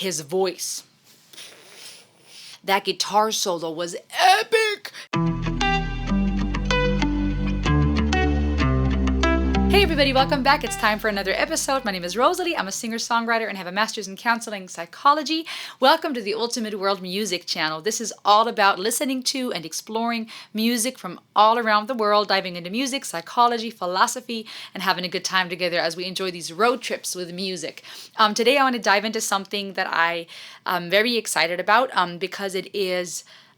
His voice, that guitar solo was epic. Hey everybody, welcome back. It's time for another episode. My name is Rosalie. I'm a singer-songwriter and have a master's in counseling psychology. Welcome to the Ultimate World Music channel. This is all about listening to and exploring music from all around the world, diving into music, psychology, philosophy, and having a good time together as we enjoy these road trips with music. Today I want to dive into something that I am very excited about because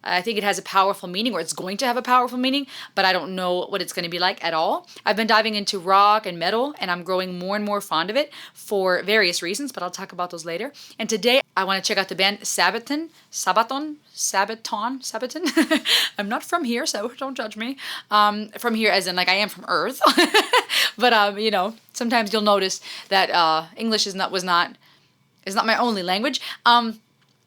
I think it has a powerful meaning, or it's going to have a powerful meaning, but I don't know what it's going to be like at all. I've been diving into rock and metal, and I'm growing more and more fond of it for various reasons, but I'll talk about those later. And today, I want to check out the band Sabaton. I'm not from here, so don't judge me. From here as in, like, I am from Earth. But, sometimes you'll notice that English is not my only language.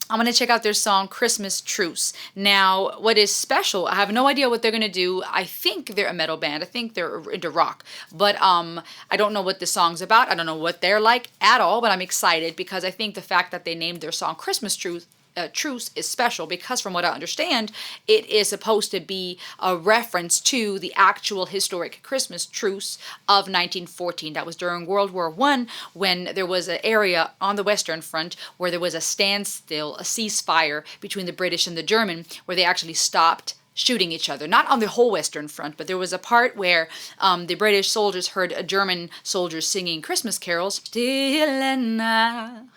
I'm going to check out their song, Christmas Truce. Now, what is special, I have no idea what they're going to do. I think they're a metal band. I think they're into rock. But I don't know what the song's about. I don't know what they're like at all, but I'm excited because I think the fact that they named their song Christmas Truce is special because from what I understand, it is supposed to be a reference to the actual historic Christmas truce of 1914. That was during World War I when there was an area on the Western Front where there was a standstill, a ceasefire between the British and the German where they actually stopped shooting each other. Not on the whole Western Front, but there was a part where the British soldiers heard a German soldiers singing Christmas carols. Stille Nacht,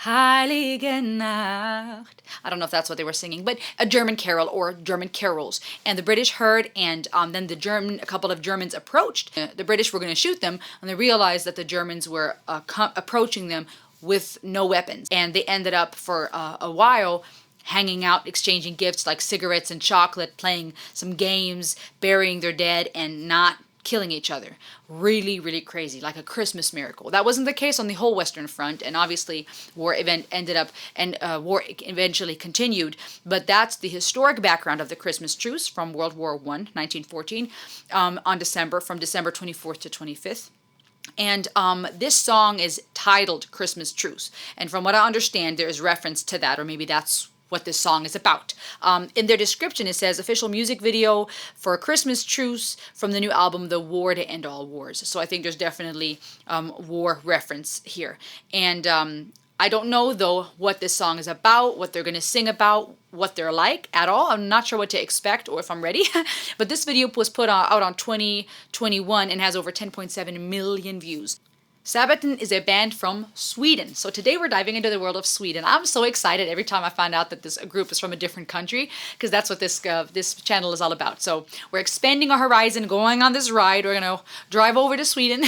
Heilige Nacht. I don't know if that's what they were singing, but a German carol or German carols. And the British heard, and then a couple of Germans approached. The British were going to shoot them, and they realized that the Germans were approaching them with no weapons. And they ended up for a while hanging out, exchanging gifts like cigarettes and chocolate, playing some games, burying their dead, and not killing each other. Really, really crazy, like a Christmas miracle. That wasn't the case on the whole Western Front, and obviously war eventually continued. But that's the historic background of the Christmas truce from World War I, 1914, from December 24th to 25th. And this song is titled Christmas Truce. And from what I understand, there is reference to that, or maybe that's what this song is about. In their description, it says, official music video for a Christmas Truce from the new album, The War to End All Wars. So I think there's definitely war reference here. And I don't know, though, what this song is about, what they're going to sing about, what they're like at all. I'm not sure what to expect or if I'm ready. But this video was put out on 2021 and has over 10.7 million views. Sabaton is a band from Sweden. So today we're diving into the world of Sweden. I'm so excited every time I find out that this group is from a different country, because that's what this channel is all about. So we're expanding our horizon, going on this ride. We're going to drive over to Sweden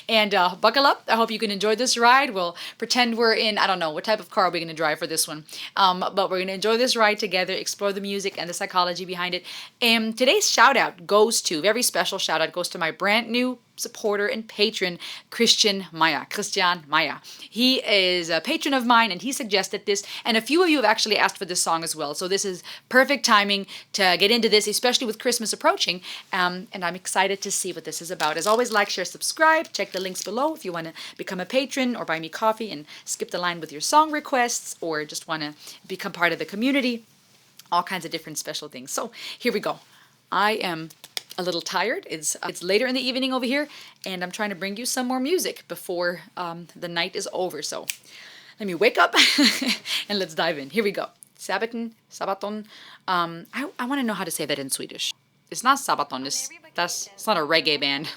and buckle up. I hope you can enjoy this ride. We'll pretend we're in, I don't know, what type of car are we going to drive for this one? But we're going to enjoy this ride together, explore the music and the psychology behind it. And today's shout out goes to, very special shout out goes to my brand new supporter and patron, Christian Maya. He is a patron of mine and he suggested this, and a few of you have actually asked for this song as well. So this is perfect timing to get into this, especially with Christmas approaching. And I'm excited to see what this is about. As always, like, share, subscribe. Check the links below if you want to become a patron or buy me coffee and skip the line with your song requests, or just want to become part of the community. All kinds of different special things. So here we go. I am a little tired. It's later in the evening over here, and I'm trying to bring you some more music before the night is over. So let me wake up and let's dive in. Here we go. Sabaton. I want to know how to say that in Swedish. It's not Sabaton. It's not a reggae band.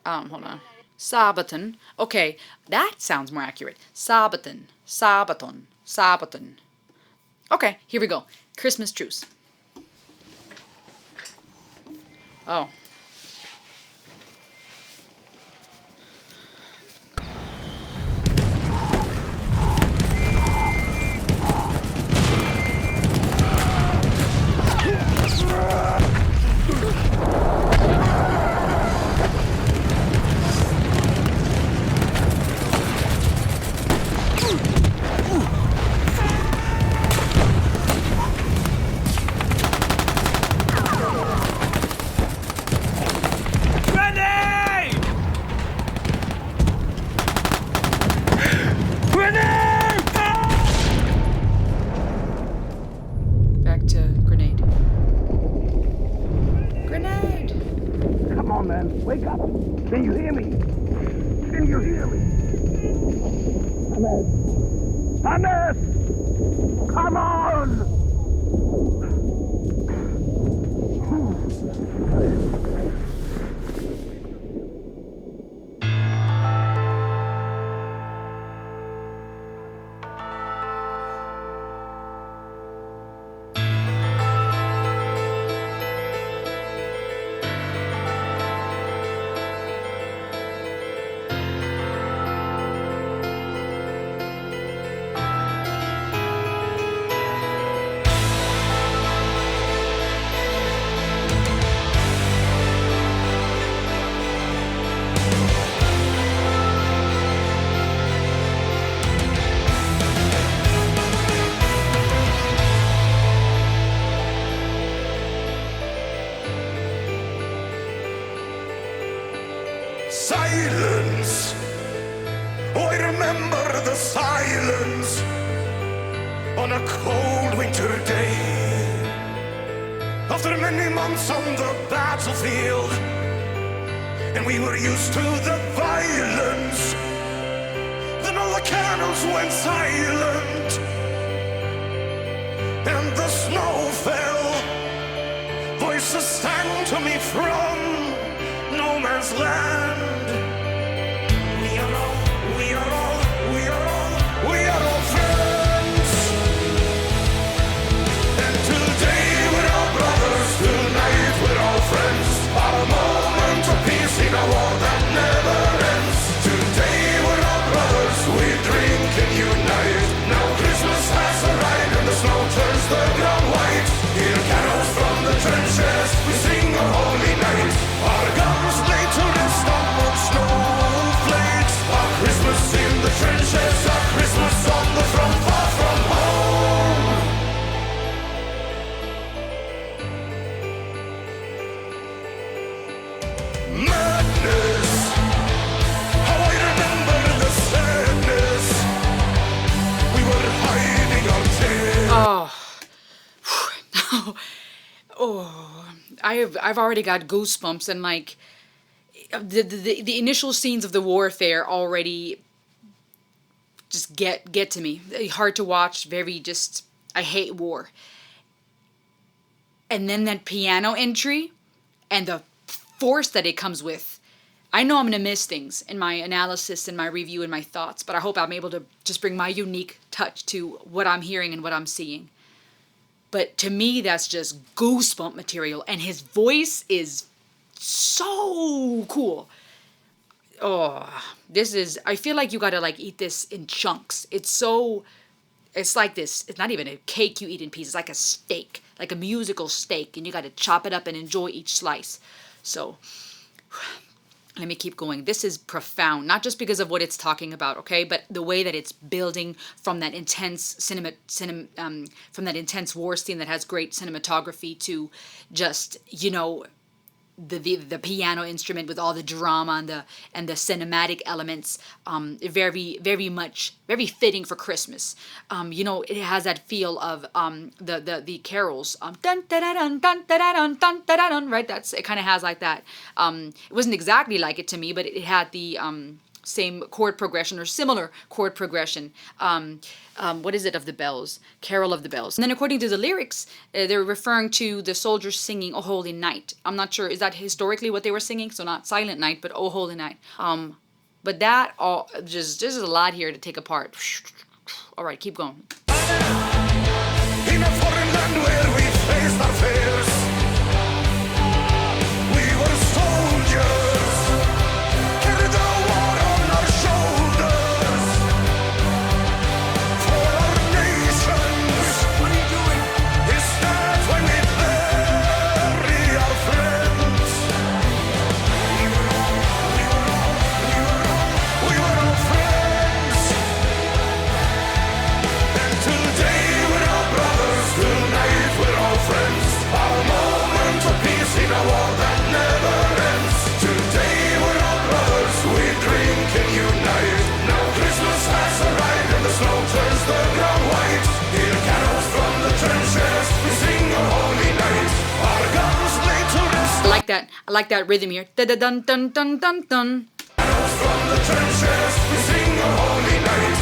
Hold on. Sabaton. Okay, that sounds more accurate. Sabaton. Okay, here we go. Christmas Truce. Oh. Hannes! Come on! Silence. Oh, I remember the silence on a cold winter day. After many months on the battlefield, and we were used to the violence, then all the cannons went silent, and the snow fell. Voices sang to me from no man's land. We are all friends. And today we're all brothers, tonight we're all friends. A moment of peace in a war that never ends. Today we're all brothers, we drink and unite. Now Christmas has arrived and the snow turns the ground white. Hear carols from the trenches, we sing a holy night. Our guns lay to rest on snowflakes. Our Christmas in the trenches, our Christmas on the front, far from home. Madness, how I remember the sadness. We were hiding our tears. I've already got goosebumps, and like the initial scenes of the warfare already just get to me. Hard to watch, very just, I hate war. And then that piano entry and the force that it comes with. I know I'm going to miss things in my analysis and my review and my thoughts, but I hope I'm able to just bring my unique touch to what I'm hearing and what I'm seeing. But to me, that's just goosebump material. And his voice is so cool. Oh, I feel like you gotta like eat this in chunks. It's like this. It's not even a cake you eat in pieces. It's like a steak, like a musical steak. And you gotta chop it up and enjoy each slice. So let me keep going. This is profound, not just because of what it's talking about, okay, but the way that it's building from that intense from that intense war scene that has great cinematography to just, the piano instrument with all the drama and the cinematic elements, very fitting for Christmas. It has that feel of the carols, dun da da dun dun da da dun dun da da dun, right? It kind of has like that. It wasn't exactly like it to me, but it had the same chord progression or similar chord progression. What is it, of the bells? Carol of the Bells. And then according to the lyrics, they're referring to the soldiers singing "O Holy Night." I'm not sure, is that historically what they were singing? So not Silent Night, but "O Holy Night." But that all just there's a lot here to take apart. All right, keep going. In a foreign land where we faced our fears, we were soldiers, carried the war on our shoulders. For our nations, what are you doing? Is that when we bury our friends? We were all friends. And today we're all brothers, tonight we're all friends. Our moment of peace in a war that never ends. Today we're all brothers, we drink and unite. Now Christmas has arrived and the snow turns the ground white. Hear carols from the trenches, we sing a holy night. Our guns lay to rest. I like that rhythm here. Da da dun dun dun dun dun. Carols from the trenches, we sing a holy night.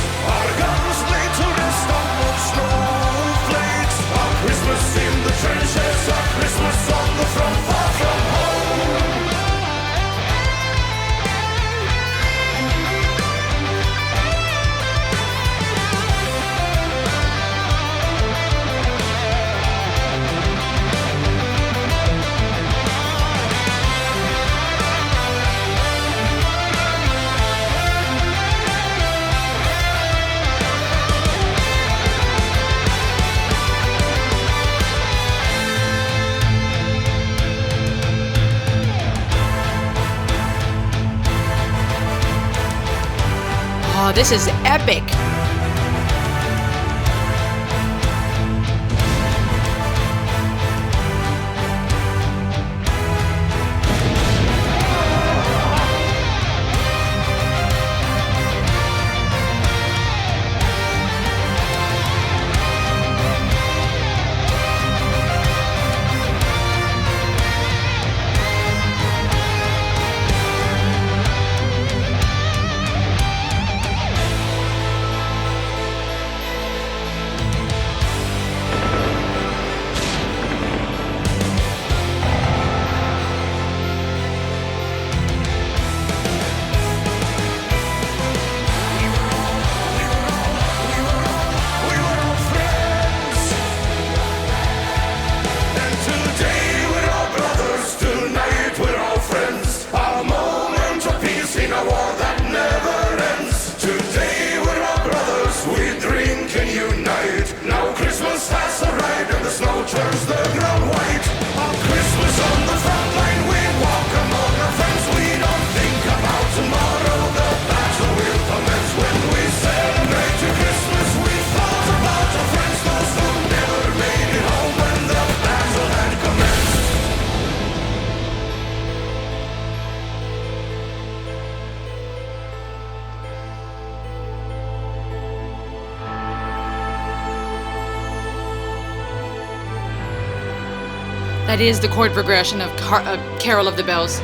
This is epic. We were all friends. And today we're all brothers. Tonight we're all friends. A moment of peace in a war that never ends. Today we're all brothers. We drink and unite. Now Christmas has arrived and the snow turns the ground white. On Christmas on the front line we walk among our friends. We don't think about tomorrow. The battle will commence when we celebrate to Christmas. We thought about our friends, those who never made it home when the battle had commenced. That is the chord progression of Carol of the Bells.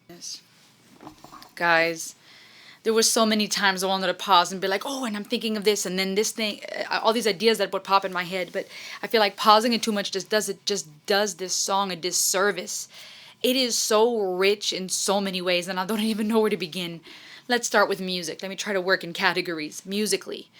Yes. Guys, there were so many times I wanted to pause and be like, oh, and I'm thinking of this and then this thing, all these ideas that would pop in my head. But I feel like pausing it too much just does this song a disservice. It is so rich in so many ways, and I don't even know where to begin. Let's start with music. Let me try to work in categories musically.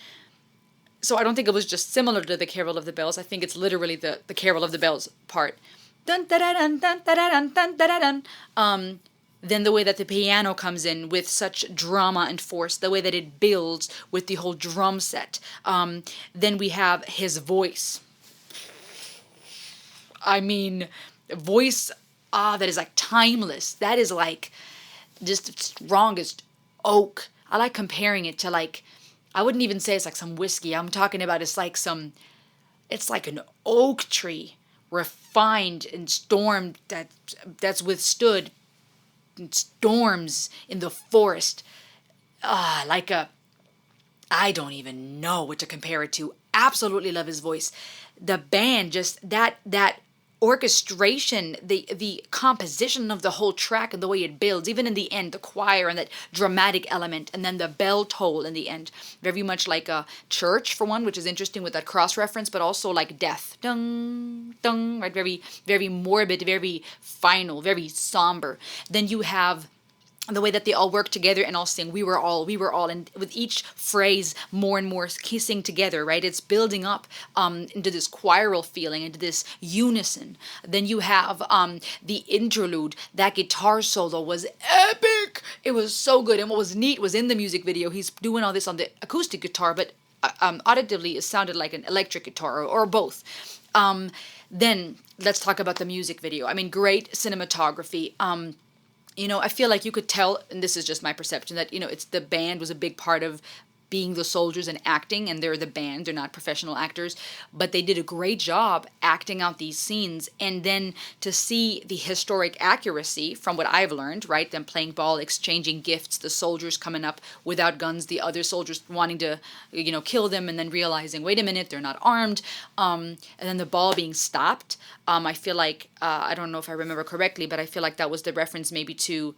So I don't think it was just similar to the Carol of the Bells. I think it's literally the Carol of the Bells part. Dun, da, da, dun, dun, da, da, dun, dun, da, da, dun. Then the way that the piano comes in with such drama and force, the way that it builds with the whole drum set. Then we have his voice. I mean, voice, that is like timeless. That is like just strongest oak. I like comparing it to like, I wouldn't even say it's like some whiskey. I'm talking about it's like an oak tree, refined and stormed, that's withstood storms in the forest. I don't even know what to compare it to. Absolutely love his voice. The band, just that orchestration, the composition of the whole track and the way it builds, even in the end, the choir and that dramatic element, and then the bell toll in the end, very much like a church for one, which is interesting with that cross reference, but also like death, dung dung, right? Very very morbid, very final, very somber. Then you have the way that they all work together and all sing, we were all, and with each phrase more and more kissing together, right? It's building up into this choral feeling, into this unison. Then you have the interlude. That guitar solo was epic. It was so good. And what was neat was in the music video, he's doing all this on the acoustic guitar, but auditively it sounded like an electric guitar or both. Then let's talk about the music video. I mean, great cinematography. I feel like you could tell, and this is just my perception, that it's the band was a big part of being the soldiers and acting, and they're the band, they're not professional actors, but they did a great job acting out these scenes. And then to see the historic accuracy from what I've learned, right, them playing ball, exchanging gifts, the soldiers coming up without guns, the other soldiers wanting to kill them, and then realizing, wait a minute, they're not armed, and then the ball being stopped. I feel like I don't know if I remember correctly, but I feel like that was the reference maybe to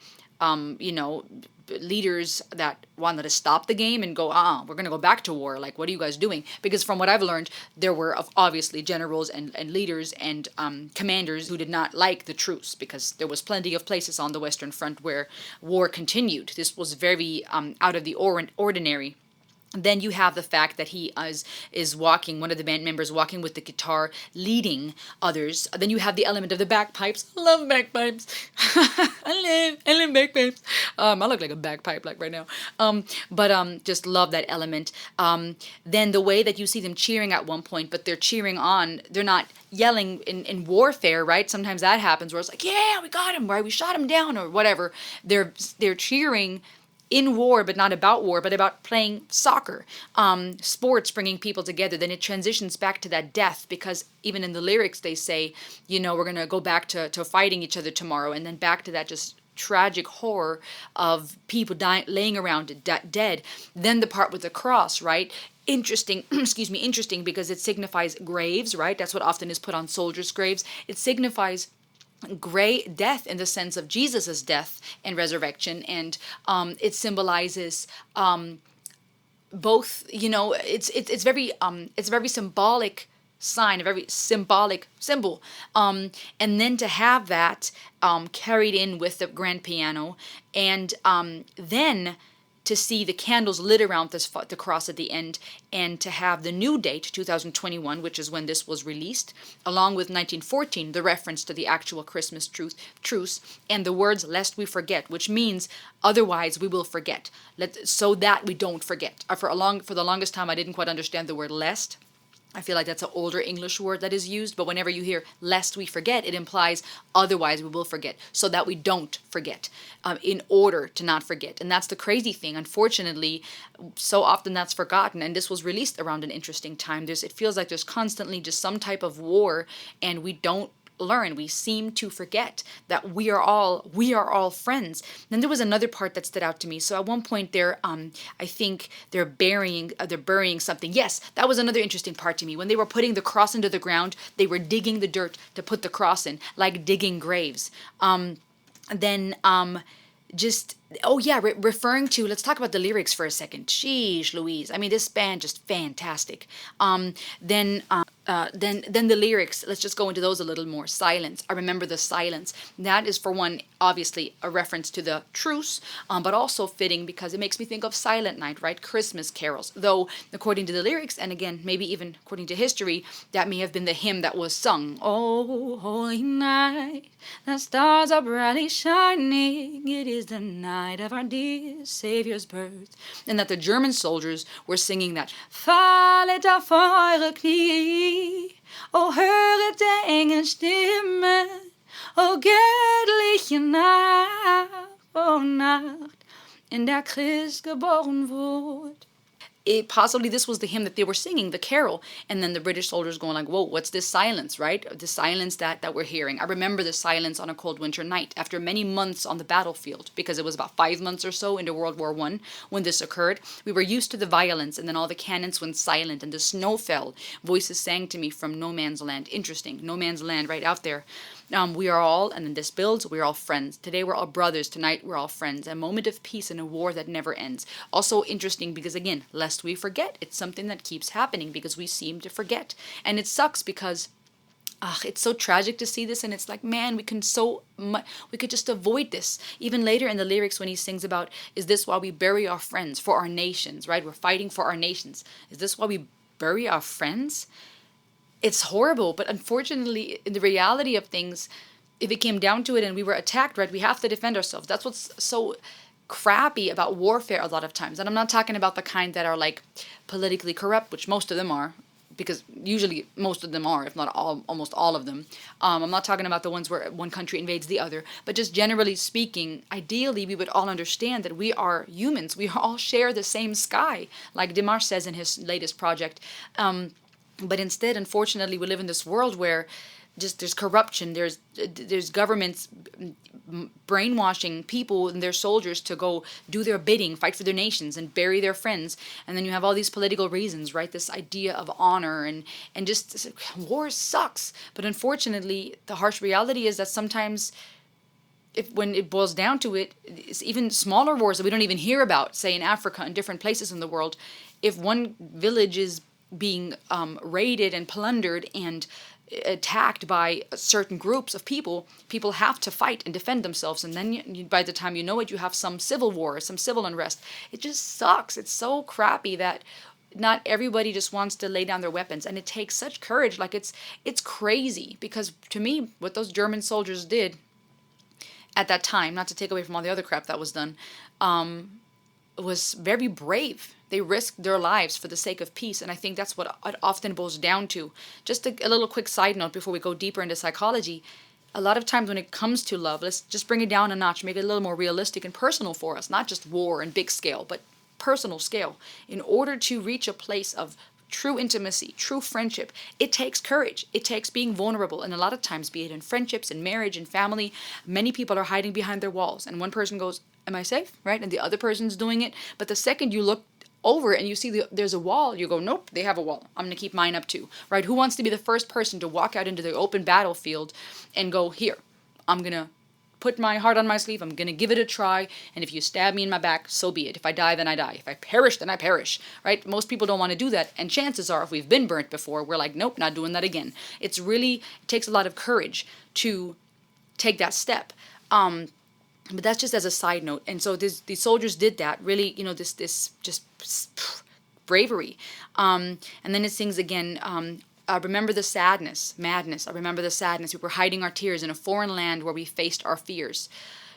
leaders that wanted to stop the game and go, we're going to go back to war. Like, what are you guys doing? Because from what I've learned, there were obviously generals and leaders and commanders who did not like the truce, because there was plenty of places on the Western Front where war continued. This was very out of the ordinary. Then you have the fact that he is walking, one of the band members walking with the guitar, leading others. Then you have the element of the bagpipes. I love bagpipes. I love bagpipes. I look like a bagpipe like right now. But just love that element. Then the way that you see them cheering at one point, but they're cheering on. They're not yelling in warfare, right? Sometimes that happens where it's like, yeah, we got him, right? We shot him down or whatever. They're cheering in war, but not about war, but about playing soccer, sports bringing people together. Then it transitions back to that death, because even in the lyrics they say, we're going to go back to fighting each other tomorrow, and then back to that just tragic horror of people dying, laying around dead. Then the part with the cross, right? Interesting, interesting, because it signifies graves, right? That's what often is put on soldiers' graves. It signifies great death in the sense of Jesus's death and resurrection, and it symbolizes both. It's very symbolic sign, a very symbolic symbol, and then to have that carried in with the grand piano, and then to see the candles lit around the cross at the end, and to have the new date, 2021, which is when this was released, along with 1914, the reference to the actual Christmas truce, and the words "lest we forget," which means otherwise we will forget, so that we don't forget. For the longest time, I didn't quite understand the word "lest." I feel like that's an older English word that is used, but whenever you hear "lest we forget," it implies otherwise we will forget, so that we don't forget, in order to not forget. And that's the crazy thing. Unfortunately, so often that's forgotten, and this was released around an interesting time. It feels like there's constantly just some type of war, and we don't learn. We seem to forget that we are all friends. Then there was another part that stood out to me. So at one point they're I think they're burying something. Yes, that was another interesting part to me. When they were putting the cross into the ground, they were digging the dirt to put the cross in, like digging graves. Then just referring to, let's talk about the lyrics for a second. Sheesh Louise, I mean, this band just fantastic. Then the lyrics, let's just go into those a little more. Silence, I remember the silence. That is, for one, obviously a reference to the truce, but also fitting because it makes me think of Silent Night, right? Christmas carols. Though, according to the lyrics, and again, maybe even according to history, that may have been the hymn that was sung. Oh, holy night, the stars are brightly shining. It is the night of our dear Savior's birth. And that the German soldiers were singing that. Fallet auf eure Knie, oh, höret der Engel Stimme, oh, göttliche Nacht, oh, Nacht, in der Christ geboren wurde. Possibly this was the hymn that they were singing, the carol, and then the British soldiers going like, whoa, what's this silence, right? The silence that we're hearing. I remember the silence on a cold winter night after many months on the battlefield, because it was about 5 months or so into World War I when this occurred. We were used to the violence, and then all the cannons went silent and the snow fell. Voices sang to me from no man's land. Interesting, no man's land right out there. We are all, and then this builds, we're all friends. Today we're all brothers, tonight we're all friends. A moment of peace in a war that never ends. Also interesting because, again, lest we forget, it's something that keeps happening because we seem to forget. And it sucks because it's so tragic to see this, and it's like, man, we could just avoid this. Even later in the lyrics when he sings about, is this why we bury our friends? For our nations, right? We're fighting for our nations. Is this why we bury our friends? It's horrible, but unfortunately, in the reality of things, if it came down to it and we were attacked, right, we have to defend ourselves. That's what's so crappy about warfare a lot of times. And I'm not talking about the kind that are like politically corrupt, which most of them are, because usually most of them are, if not all, almost all of them. I'm not talking about the ones where one country invades the other, but just generally speaking, ideally we would all understand that we are humans. We all share the same sky, like Dimash says in his latest project. But instead, unfortunately, we live in this world where just there's corruption, there's governments brainwashing people and their soldiers to go do their bidding, fight for their nations and bury their friends. And then you have all these political reasons, right? This idea of honor and just war sucks. But unfortunately, the harsh reality is that sometimes, if when it boils down to it, it's even smaller wars that we don't even hear about, say in Africa and different places in the world, if one village is being raided and plundered and attacked by certain groups of people, people have to fight and defend themselves. And then by the time you know it, you have some civil war, some civil unrest. It just sucks. It's so crappy that not everybody just wants to lay down their weapons. And it takes such courage. Like it's crazy, because to me, what those German soldiers did at that time, not to take away from all the other crap that was done, was very brave. They risked their lives for the sake of peace, and I think that's what it often boils down to. Just a little quick side note before we go deeper into psychology. A lot of times when it comes to love, let's just bring it down a notch, make it a little more realistic and personal for us, not just war and big scale, but personal scale. In order to reach a place of true intimacy, true friendship, it takes courage. It takes being vulnerable. And a lot of times, be it in friendships, in marriage, in family, many people are hiding behind their walls. And one person goes, am I safe? Right? And the other person's doing it. But the second you look over and you see there's a wall, you go, nope, they have a wall. I'm going to keep mine up too. Right? Who wants to be the first person to walk out into the open battlefield and go, here, I'm going to put my heart on my sleeve. I'm going to give it a try. And if you stab me in my back, so be it. If I die, then I die. If I perish, then I perish. Right? Most people don't want to do that. And chances are, if we've been burnt before, we're like, nope, not doing that again. It takes a lot of courage to take that step. But that's just as a side note. And so these soldiers did that. Really, this just bravery. And then it sings again, remember the sadness, madness. I remember the sadness. We were hiding our tears in a foreign land where we faced our fears.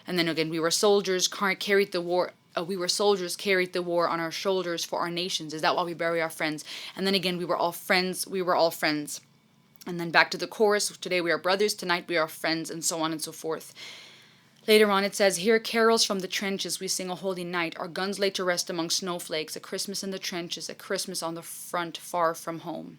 And then again, we were soldiers, carried the war. We were soldiers, carried the war on our shoulders for our nations. Is that why we bury our friends? And then again, we were all friends. We were all friends. And then back to the chorus. Today we are brothers. Tonight we are friends, and so on and so forth. Later on it says, hear carols from the trenches, we sing a holy night. Our guns lay to rest among snowflakes. A Christmas in the trenches, a Christmas on the front, far from home.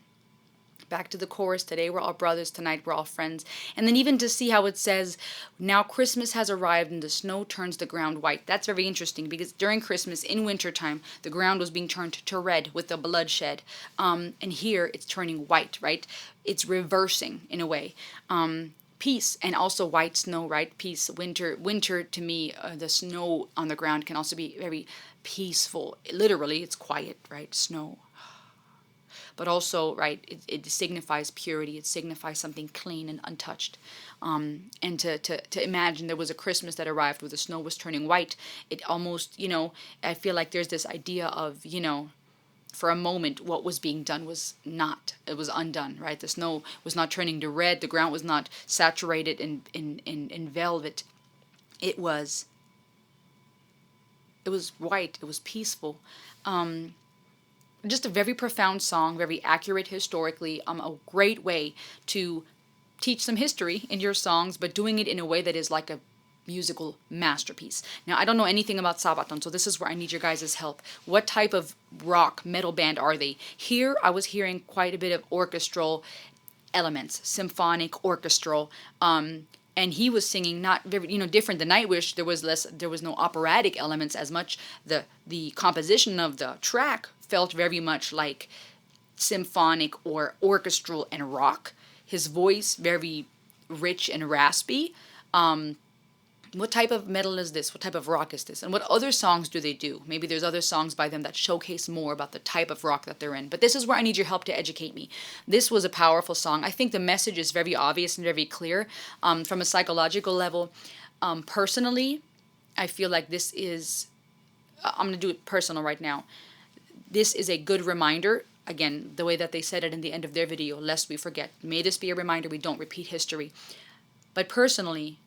Back to the chorus, today we're all brothers, tonight we're all friends. And then even to see how it says, now Christmas has arrived and the snow turns the ground white. That's very interesting, because during Christmas, in wintertime, the ground was being turned to red with the bloodshed. And here it's turning white, right? It's reversing in a way. Peace, and also white snow, right? Peace. Winter to me, the snow on the ground can also be very peaceful. Literally, it's quiet, right? Snow. But also, right, it signifies purity. It signifies something clean and untouched. And to imagine there was a Christmas that arrived where the snow was turning white, it almost, I feel like there's this idea of, for a moment, what was being done was not. It was undone, right? The snow was not turning to red. The ground was not saturated in velvet. It was white. It was peaceful. Just a very profound song, very accurate historically. A great way to teach some history in your songs, but doing it in a way that is like a musical masterpiece. Now, I don't know anything about Sabaton, so this is where I need your guys' help. What type of rock metal band are they? Here, I was hearing quite a bit of orchestral elements, symphonic, orchestral, and he was singing not very, different than Nightwish. There was no operatic elements as much. The composition of the track felt very much like symphonic or orchestral and rock. His voice very rich and raspy. What type of metal is this? What type of rock is this? And what other songs do they do? Maybe there's other songs by them that showcase more about the type of rock that they're in. But this is where I need your help to educate me. This was a powerful song. I think the message is very obvious and very clear. From a psychological level, personally, I feel like this is... I'm going to do it personal right now. This is a good reminder. Again, the way that they said it in the end of their video, lest we forget. May this be a reminder we don't repeat history. But personally,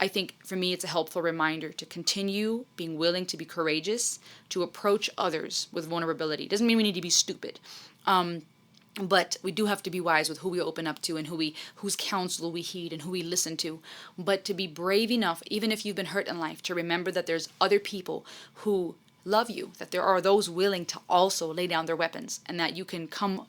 I think for me it's a helpful reminder to continue being willing to be courageous, to approach others with vulnerability. Doesn't mean we need to be stupid. But we do have to be wise with who we open up to and whose counsel we heed and who we listen to. But to be brave enough, even if you've been hurt in life, to remember that there's other people who love you, that there are those willing to also lay down their weapons, and that you can come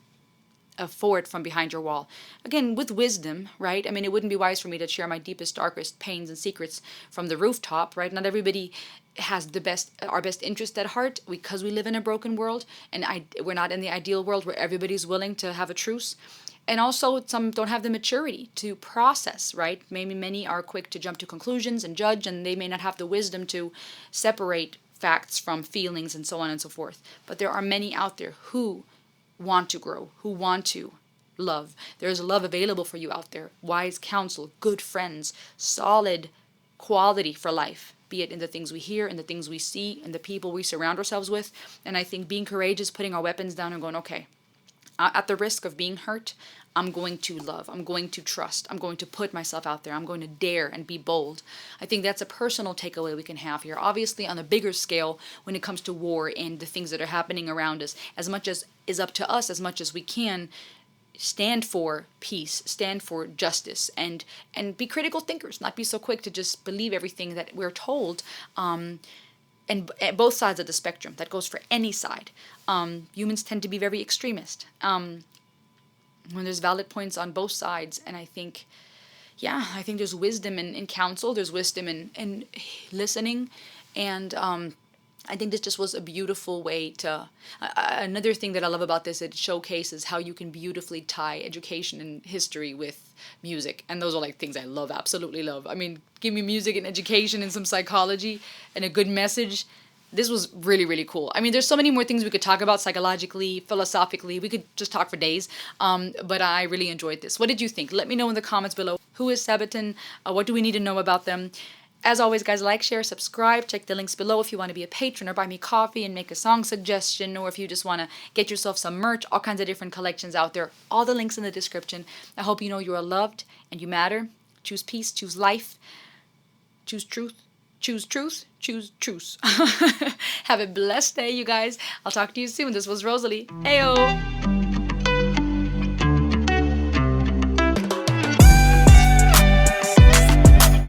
forward from behind your wall. Again, with wisdom, right? I mean, it wouldn't be wise for me to share my deepest, darkest pains and secrets from the rooftop, right? Not everybody has our best interest at heart, because we live in a broken world, and we're not in the ideal world where everybody's willing to have a truce. And also, some don't have the maturity to process, right? Maybe many are quick to jump to conclusions and judge, and they may not have the wisdom to separate facts from feelings and so on and so forth. But there are many out there who want to grow, who want to love. There's love available for you out there. Wise counsel, good friends, solid quality for life, be it in the things we hear, in the things we see, in the people we surround ourselves with. And I think being courageous, putting our weapons down and going, okay, at the risk of being hurt, I'm going to love. I'm going to trust. I'm going to put myself out there. I'm going to dare and be bold. I think that's a personal takeaway we can have here. Obviously, on a bigger scale, when it comes to war and the things that are happening around us, as much as is up to us, as much as we can, stand for peace, stand for justice, and be critical thinkers, not be so quick to just believe everything that we're told. And at both sides of the spectrum, that goes for any side. Humans tend to be very extremist. When there's valid points on both sides, and I think there's wisdom in counsel, there's wisdom in listening, and I think this just was a beautiful way to. Another thing that I love about this, it showcases how you can beautifully tie education and history with music, and those are like things I love, absolutely love. I mean, give me music and education and some psychology and a good message. This was really, really cool. I mean, there's so many more things we could talk about psychologically, philosophically. We could just talk for days. But I really enjoyed this. What did you think? Let me know in the comments below. Who is Sabaton? What do we need to know about them? As always, guys, like, share, subscribe. Check the links below if you want to be a patron or buy me coffee and make a song suggestion, or if you just want to get yourself some merch, all kinds of different collections out there. All the links in the description. I hope you know you are loved and you matter. Choose peace, choose life, choose truth. Choose truth, choose truce. Have a blessed day, you guys. I'll talk to you soon. This was Rosalie. Heyo!